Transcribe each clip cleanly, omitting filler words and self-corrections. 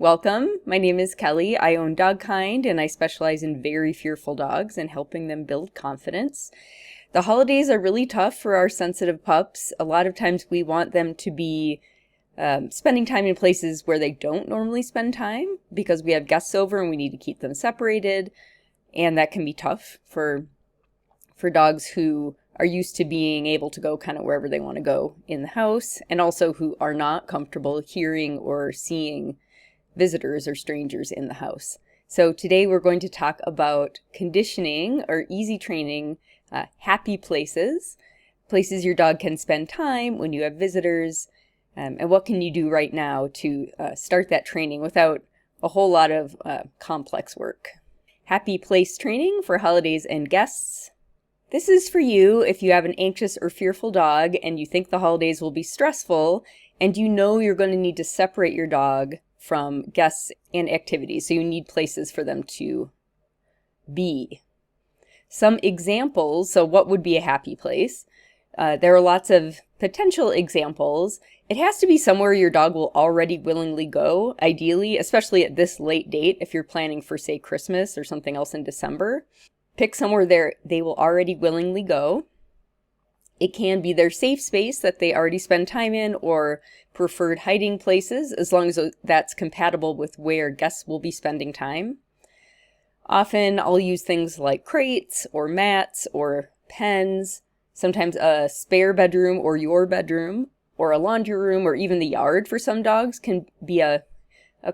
Welcome. My name is Kelly. I own Dogkind and I specialize in very fearful dogs and helping them build confidence. The holidays are really tough for our sensitive pups. A lot of times we want them to be spending time in places where they don't normally spend time because we have guests over and we need to keep them separated. And that can be tough for dogs who are used to being able to go kind of wherever they want to go in the house, and also who are not comfortable hearing or seeing visitors or strangers in the house. So today we're going to talk about conditioning or easy training, happy places your dog can spend time when you have visitors, and what can you do right now to start that training without a whole lot of complex work. Happy place training for holidays and guests. This is for you if you have an anxious or fearful dog and you think the holidays will be stressful and you know you're going to need to separate your dog from guests and activities. So you need places for them to be. Some examples, so what would be a happy place? There are lots of potential examples. It has to be somewhere your dog will already willingly go, ideally, especially at this late date if you're planning for, say, Christmas or something else in December. Pick somewhere they will already willingly go. It can be their safe space that they already spend time in or preferred hiding places, as long as that's compatible with where guests will be spending time. Often I'll use things like crates or mats or pens, sometimes a spare bedroom or your bedroom or a laundry room or even the yard for some dogs can be a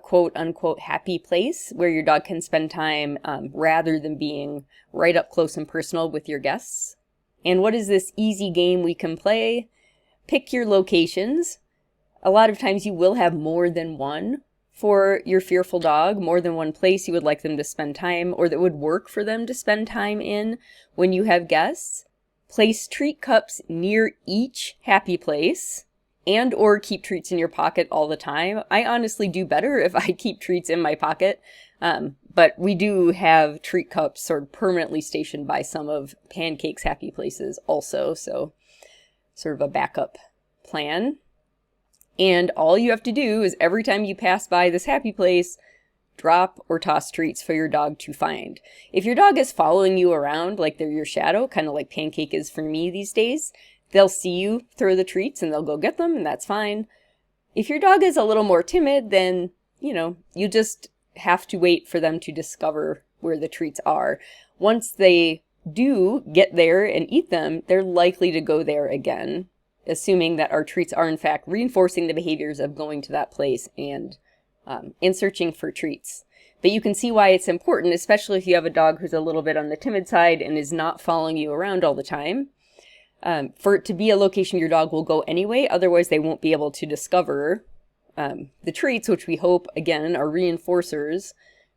quote-unquote happy place where your dog can spend time rather than being right up close and personal with your guests. And what is this easy game we can play? Pick your locations. A lot of times you will have more than one for your fearful dog, more than one place you would like them to spend time or that would work for them to spend time in when you have guests. Place treat cups near each happy place, and or keep treats in your pocket all the time. I honestly do better if I keep treats in my pocket, but we do have treat cups sort of permanently stationed by some of Pancake's happy places also, so sort of a backup plan. And all you have to do is every time you pass by this happy place, drop or toss treats for your dog to find. If your dog is following you around like they're your shadow, kind of like Pancake is for me these days, they'll see you throw the treats and they'll go get them, and that's fine. If your dog is a little more timid, then, you just have to wait for them to discover where the treats are. Once they do get there and eat them, they're likely to go there again, assuming that our treats are in fact reinforcing the behaviors of going to that place and searching for treats. But you can see why it's important, especially if you have a dog who's a little bit on the timid side and is not following you around all the time. For it to be a location your dog will go anyway, otherwise they won't be able to discover the treats, which we hope, again, are reinforcers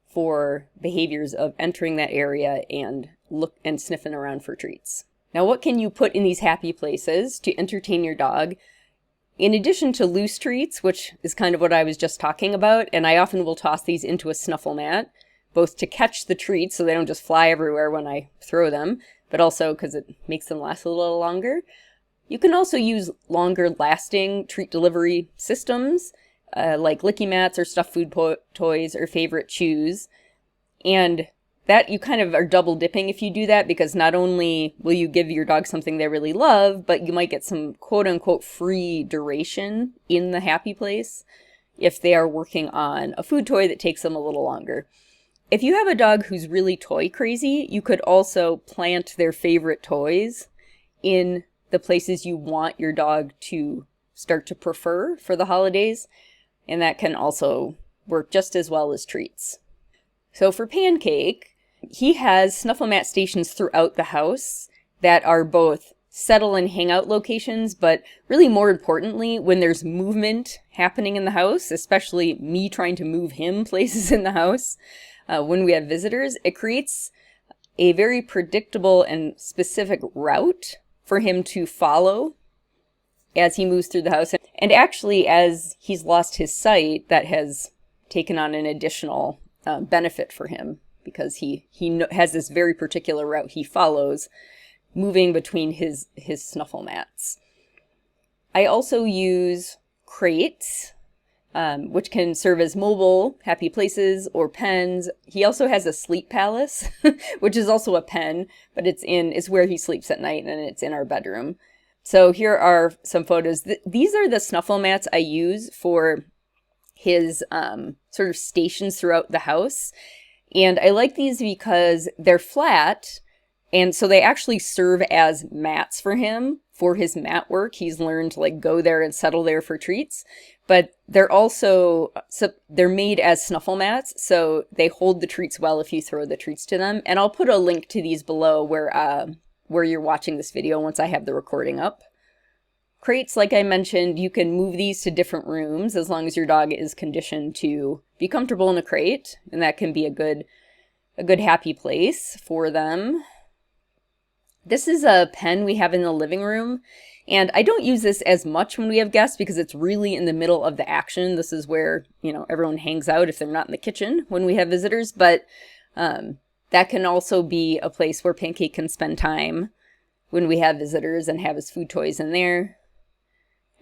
for behaviors of entering that area and sniffing around for treats. Now, what can you put in these happy places to entertain your dog? In addition to loose treats, which is kind of what I was just talking about, and I often will toss these into a snuffle mat, both to catch the treats so they don't just fly everywhere when I throw them, but also because it makes them last a little longer. You can also use longer lasting treat delivery systems, like licky mats or stuffed food toys or favorite chews. And that you kind of are double dipping if you do that, because not only will you give your dog something they really love, but you might get some quote unquote free duration in the happy place if they are working on a food toy that takes them a little longer. If you have a dog who's really toy crazy, you could also plant their favorite toys in the places you want your dog to start to prefer for the holidays, and that can also work just as well as treats. So for Pancake, he has snuffle mat stations throughout the house that are both settle and hangout locations, but really more importantly, when there's movement happening in the house, especially me trying to move him places in the house, when we have visitors, it creates a very predictable and specific route for him to follow as he moves through the house. And actually, as he's lost his sight, that has taken on an additional benefit for him, because he has this very particular route he follows, moving between his snuffle mats. I also use crates which can serve as mobile happy places or pens. He also has a sleep palace, which is also a pen, but it's where he sleeps at night, and it's in our bedroom. So here are some photos. These are the snuffle mats I use for his sort of stations throughout the house. And I like these because they're flat, and so they actually serve as mats for him, for his mat work. He's learned to like go there and settle there for treats. But they're also, so they're made as snuffle mats, so they hold the treats well if you throw the treats to them. And I'll put a link to these below where you're watching this video once I have the recording up. Crates, like I mentioned, you can move these to different rooms as long as your dog is conditioned to be comfortable in a crate, and that can be a good happy place for them. This is a pen we have in the living room, and I don't use this as much when we have guests because it's really in the middle of the action. This is where, you know, everyone hangs out if they're not in the kitchen when we have visitors, but that can also be a place where Pancake can spend time when we have visitors and have his food toys in there.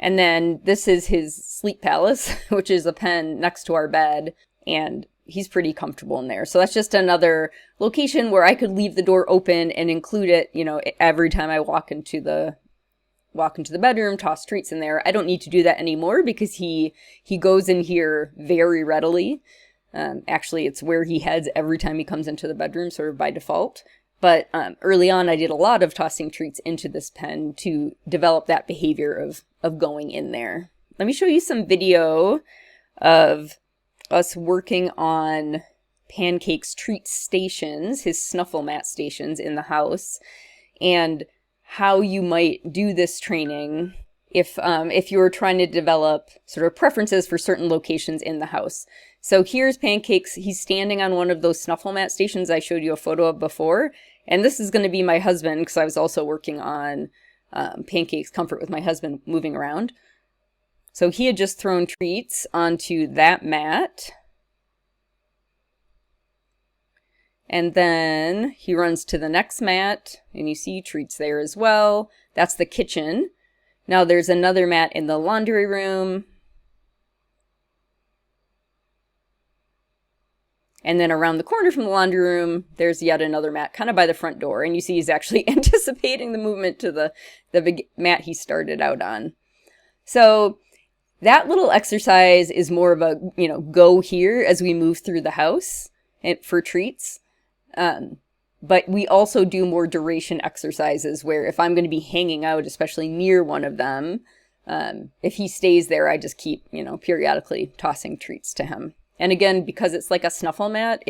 And then this is his sleep palace, which is a pen next to our bed, and he's pretty comfortable in there. So that's just another location where I could leave the door open and include it, you know, every time I walk into the bedroom, toss treats in there. I don't need to do that anymore because he goes in here very readily. Actually, it's where he heads every time he comes into the bedroom, sort of by default. But early on, I did a lot of tossing treats into this pen to develop that behavior of going in there. Let me show you some video of us working on Pancake's treat stations, his snuffle mat stations in the house, and how you might do this training if you were trying to develop sort of preferences for certain locations in the house. So here's Pancake's, he's standing on one of those snuffle mat stations I showed you a photo of before. And this is going to be my husband because I was also working on Pancake's comfort with my husband moving around. So he had just thrown treats onto that mat. And then he runs to the next mat and you see treats there as well. That's the kitchen. Now there's another mat in the laundry room. And then around the corner from the laundry room, there's yet another mat, kind of by the front door. And you see he's actually anticipating the movement to the big mat he started out on. So that little exercise is more of a, you know, go here as we move through the house for treats. But we also do more duration exercises where if I'm going to be hanging out, especially near one of them, if he stays there, I just keep, you know, periodically tossing treats to him. And again, because it's like a snuffle mat,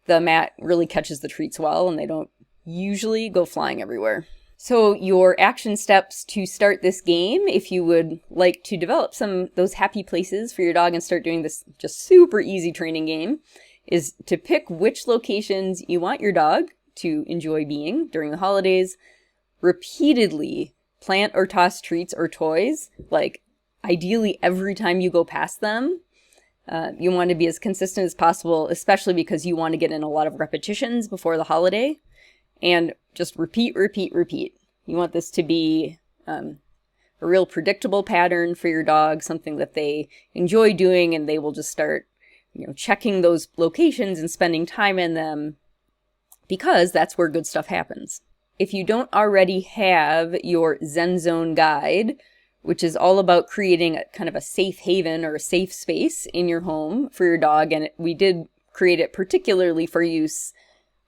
the mat really catches the treats well and they don't usually go flying everywhere. So your action steps to start this game, if you would like to develop those happy places for your dog and start doing this just super easy training game, is to pick which locations you want your dog to enjoy being during the holidays. Repeatedly plant or toss treats or toys, like ideally every time you go past them. You want to be as consistent as possible, especially because you want to get in a lot of repetitions before the holiday. And just repeat, repeat, repeat. You want this to be a real predictable pattern for your dog, something that they enjoy doing, and they will just start, you know, checking those locations and spending time in them because that's where good stuff happens. If you don't already have your Zen Zone guide, which is all about creating a kind of a safe haven or a safe space in your home for your dog. And we did create it particularly for use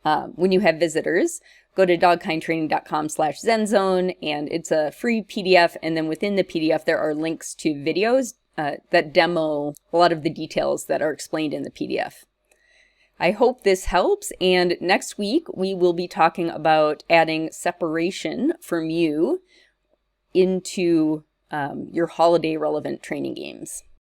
when you have visitors. Go to dogkindtraining.com/zenzone, and it's a free PDF. And then within the PDF, there are links to videos that demo a lot of the details that are explained in the PDF. I hope this helps. And next week, we will be talking about adding separation from you into your holiday relevant training games.